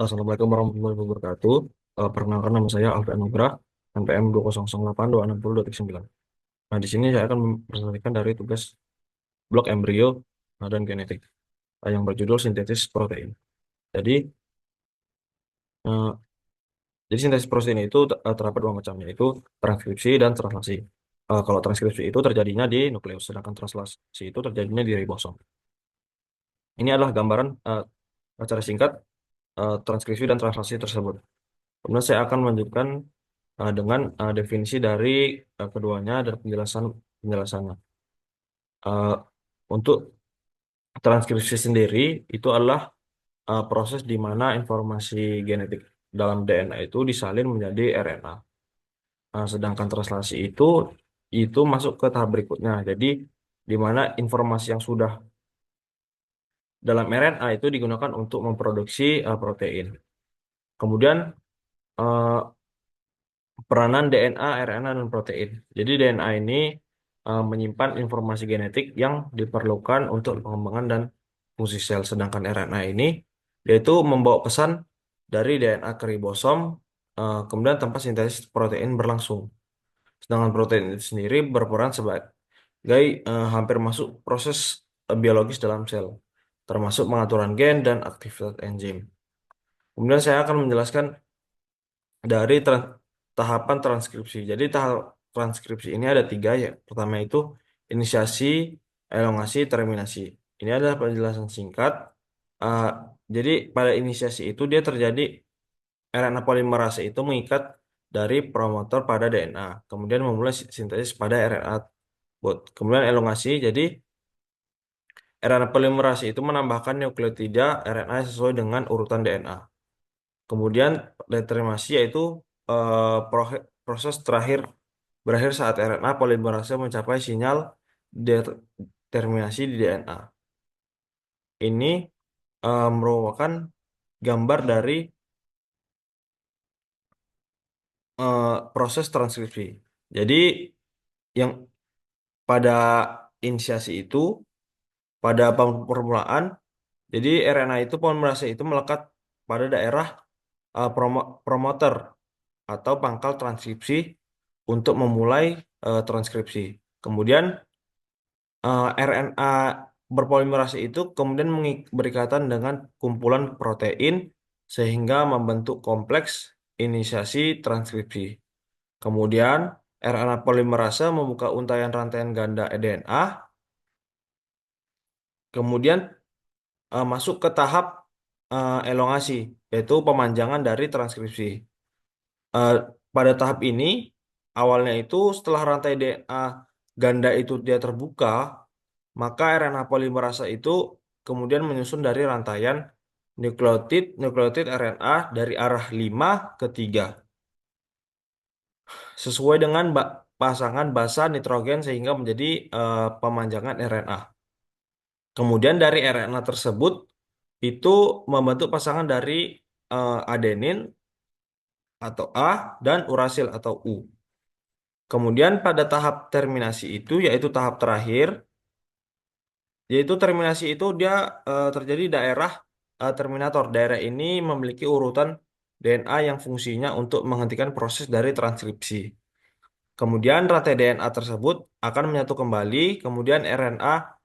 Assalamualaikum warahmatullahi wabarakatuh. Perkenalkan nama saya Alfi Anugrah, NPM 2008260.9. Nah, di sini saya akan mempresentasikan dari tugas blok embrio dan genetik yang berjudul sintesis protein. Jadi, eh, sintesis protein itu terdapat dua macam, yaitu transkripsi dan translasi. Kalau transkripsi itu terjadinya di nukleus, sedangkan translasi itu terjadinya di ribosom. Ini adalah gambaran secara singkat transkripsi dan translasi tersebut. Kemudian saya akan melanjutkan dengan definisi dari keduanya dan penjelasannya. Eh, untuk transkripsi sendiri itu adalah proses di mana informasi genetik dalam DNA itu disalin menjadi RNA. Sedangkan translasi itu masuk ke tahap berikutnya. Jadi di mana informasi yang sudah dalam RNA itu digunakan untuk memproduksi protein. Kemudian eh, peranan DNA, RNA, dan protein. Jadi DNA ini menyimpan informasi genetik yang diperlukan untuk pengembangan dan fungsi sel. Sedangkan RNA ini yaitu membawa pesan dari DNA ke ribosom, kemudian tempat sintesis protein berlangsung. Sedangkan protein itu sendiri berperan sebagai hampir masuk proses biologis dalam sel, termasuk pengaturan gen dan aktivitas enzim. Kemudian saya akan menjelaskan dari tahapan transkripsi. Jadi tahap transkripsi ini ada tiga ya. Pertama itu inisiasi, elongasi, terminasi. Ini adalah penjelasan singkat. Uh, jadi pada inisiasi itu dia terjadi RNA polimerase itu mengikat dari promotor pada DNA, kemudian memulai sintesis pada RNA bot. Kemudian elongasi, jadi RNA polimerase itu menambahkan nukleotida RNA sesuai dengan urutan DNA. Kemudian determinasi yaitu proses berakhir saat RNA polimerase mencapai sinyal determinasi di DNA. Ini merupakan gambar dari proses transkripsi. Jadi yang pada inisiasi itu, pada permulaan, jadi RNA itu polimerase itu melekat pada daerah promoter atau pangkal transkripsi untuk memulai transkripsi. Kemudian RNA berpolimerase itu kemudian berikatan dengan kumpulan protein sehingga membentuk kompleks inisiasi transkripsi. Kemudian RNA polimerase membuka untaian rantaian ganda DNA, kemudian masuk ke tahap elongasi, yaitu pemanjangan dari transkripsi. Eh, Pada tahap ini, awalnya itu setelah rantai DNA ganda itu dia terbuka, maka RNA polimerase itu kemudian menyusun dari rantaian nukleotid RNA dari arah 5 ke 3 sesuai dengan pasangan basa nitrogen sehingga menjadi pemanjangan RNA. Kemudian dari RNA tersebut itu membentuk pasangan dari adenin atau A dan urasil atau U. Kemudian pada tahap terminasi itu yaitu tahap terakhir, yaitu terminasi itu dia terjadi daerah terminator. Daerah ini memiliki urutan DNA yang fungsinya untuk menghentikan proses dari transkripsi. Kemudian rantai DNA tersebut akan menyatu kembali, kemudian RNA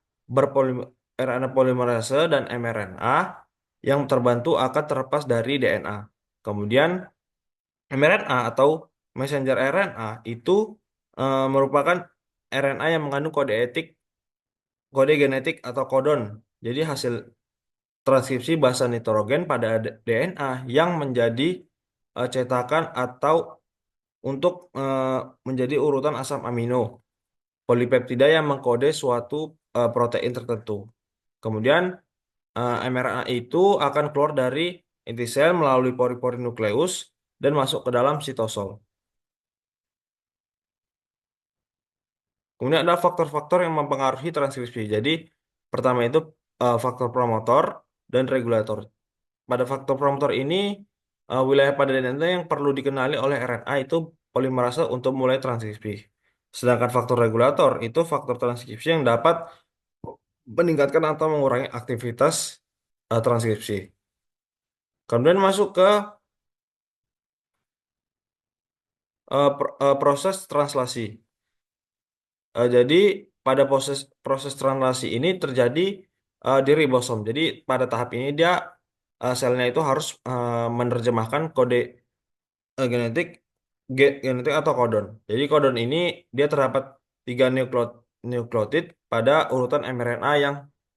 polimerase dan mRNA yang terbantu akan terlepas dari DNA. Kemudian mRNA atau messenger RNA itu merupakan RNA yang mengandung kode genetik atau kodon. Jadi hasil transkripsi basa nitrogen pada DNA yang menjadi cetakan atau untuk menjadi urutan asam amino polipeptida yang mengkode suatu protein tertentu. Kemudian mRNA itu akan keluar dari inti sel melalui pori-pori nukleus dan masuk ke dalam sitosol. Kemudian ada faktor-faktor yang mempengaruhi transkripsi. Jadi pertama itu faktor promotor dan regulator. Pada faktor promotor ini wilayah pada DNA yang perlu dikenali oleh RNA itu polimerase untuk mulai transkripsi. Sedangkan faktor regulator itu faktor transkripsi yang dapat meningkatkan atau mengurangi aktivitas transkripsi. Kemudian masuk ke proses translasi. Jadi pada proses proses translasi ini terjadi di ribosom. Jadi pada tahap ini dia selnya itu harus menerjemahkan kode genetik genetik atau kodon. Jadi kodon ini dia terdapat tiga nukleotid pada urutan mRNA yang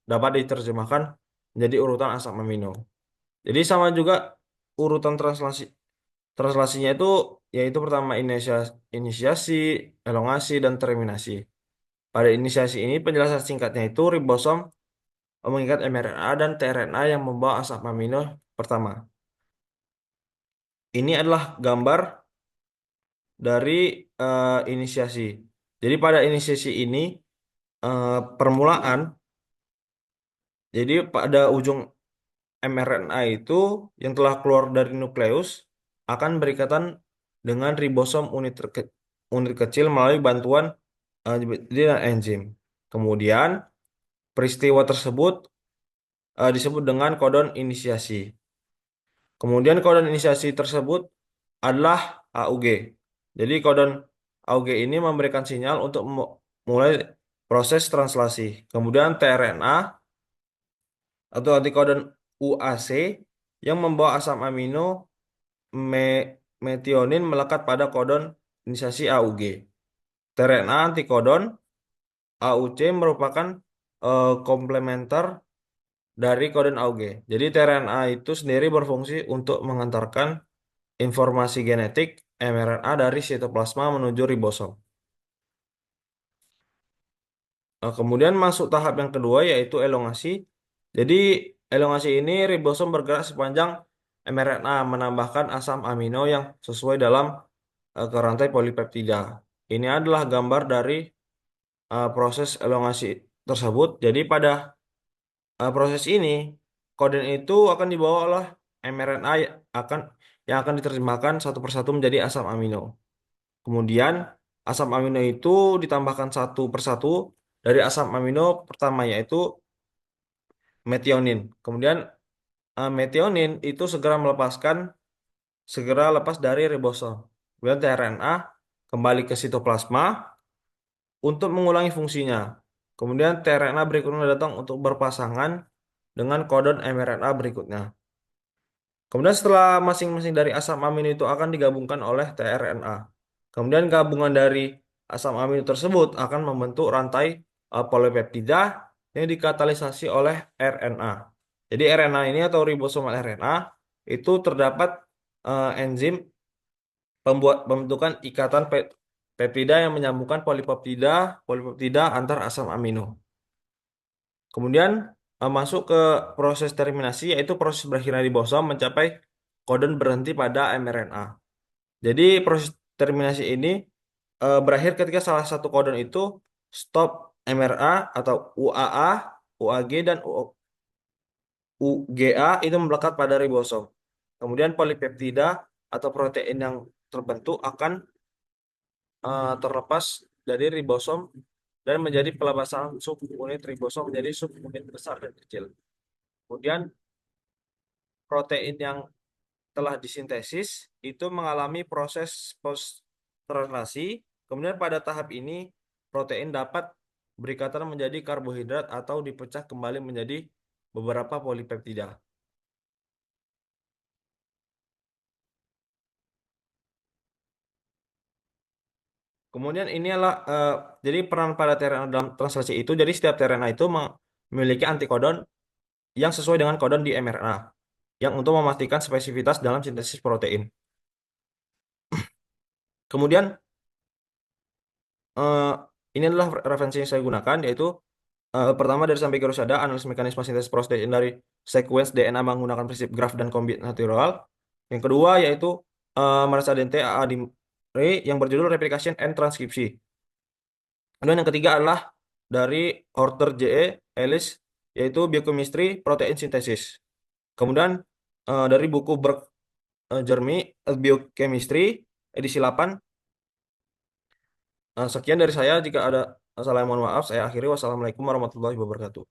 dapat diterjemahkan menjadi urutan asam amino. Jadi sama juga urutan translasinya itu yaitu pertama inisiasi, elongasi, dan terminasi. Pada inisiasi ini penjelasan singkatnya itu ribosom mengikat mRNA dan tRNA yang membawa asam amino pertama. Ini adalah gambar dari inisiasi. Jadi pada inisiasi ini permulaan, jadi pada ujung mRNA itu yang telah keluar dari nukleus akan berikatan dengan ribosom unit kecil melalui bantuan dan enzim. Kemudian peristiwa tersebut disebut dengan kodon inisiasi. Kemudian kodon inisiasi tersebut adalah AUG. Jadi kodon AUG ini memberikan sinyal untuk mulai proses translasi. Kemudian tRNA atau antikodon UAC yang membawa asam amino metionin melekat pada kodon inisiasi AUG. tRNA antikodon AUC merupakan komplementer dari kodon AUG. Jadi tRNA itu sendiri berfungsi untuk mengantarkan informasi genetik mRNA dari sitoplasma menuju ribosom. Kemudian masuk tahap yang kedua yaitu elongasi. Jadi elongasi ini ribosom bergerak sepanjang mRNA menambahkan asam amino yang sesuai dalam ke rantai polipeptida. Ini adalah gambar dari proses elongasi tersebut. Jadi pada proses ini koden itu akan dibawa oleh mRNA akan yang akan diterjemahkan satu persatu menjadi asam amino. Kemudian asam amino itu ditambahkan satu persatu dari asam amino pertama yaitu metionin. Kemudian metionin itu segera lepas dari ribosom. Kemudian tRNA kembali ke sitoplasma untuk mengulangi fungsinya. Kemudian tRNA berikutnya datang untuk berpasangan dengan kodon mRNA berikutnya. Kemudian setelah masing-masing dari asam amino itu akan digabungkan oleh tRNA. Kemudian gabungan dari asam amino tersebut akan membentuk rantai polipeptida yang dikatalisasi oleh RNA. Jadi RNA ini atau ribosomal RNA itu terdapat enzim pembentukan ikatan peptida yang menyambungkan polipeptida antar asam amino. Kemudian masuk ke proses terminasi yaitu proses berakhirnya ribosom mencapai kodon berhenti pada mRNA. Jadi proses terminasi ini berakhir ketika salah satu kodon itu stop mRNA atau UAA, UAG dan UGA itu melekat pada ribosom. Kemudian polipeptida atau protein yang terbentuk akan terlepas dari ribosom dan menjadi pelepasan subunit ribosom menjadi subunit besar dan kecil. Kemudian protein yang telah disintesis itu mengalami proses post-translasi. Kemudian pada tahap ini protein dapat berikatan menjadi karbohidrat atau dipecah kembali menjadi beberapa polipeptida. Kemudian ini adalah jadi peran pada tRNA dalam translasi itu. Jadi setiap tRNA itu memiliki antikodon yang sesuai dengan kodon di mRNA yang untuk memastikan spesifitas dalam sintesis protein. Kemudian eh, ini adalah referensi yang saya gunakan yaitu pertama dari Sampai Rosada, analisis mekanisme sintesis protein dari sequence DNA menggunakan prinsip graph dan combinatorial. Yang kedua yaitu Marisa Dente A. Dimre yang berjudul Replication and Transkripsi. Kemudian yang ketiga adalah dari Horter J.E. Ellis yaitu Biochemistry Protein Synthesis. Kemudian dari buku Berg Jeremy Biochemistry edisi 8. Sekian dari saya. Jika ada salah mohon maaf. Saya akhiri. Wassalamualaikum warahmatullahi wabarakatuh.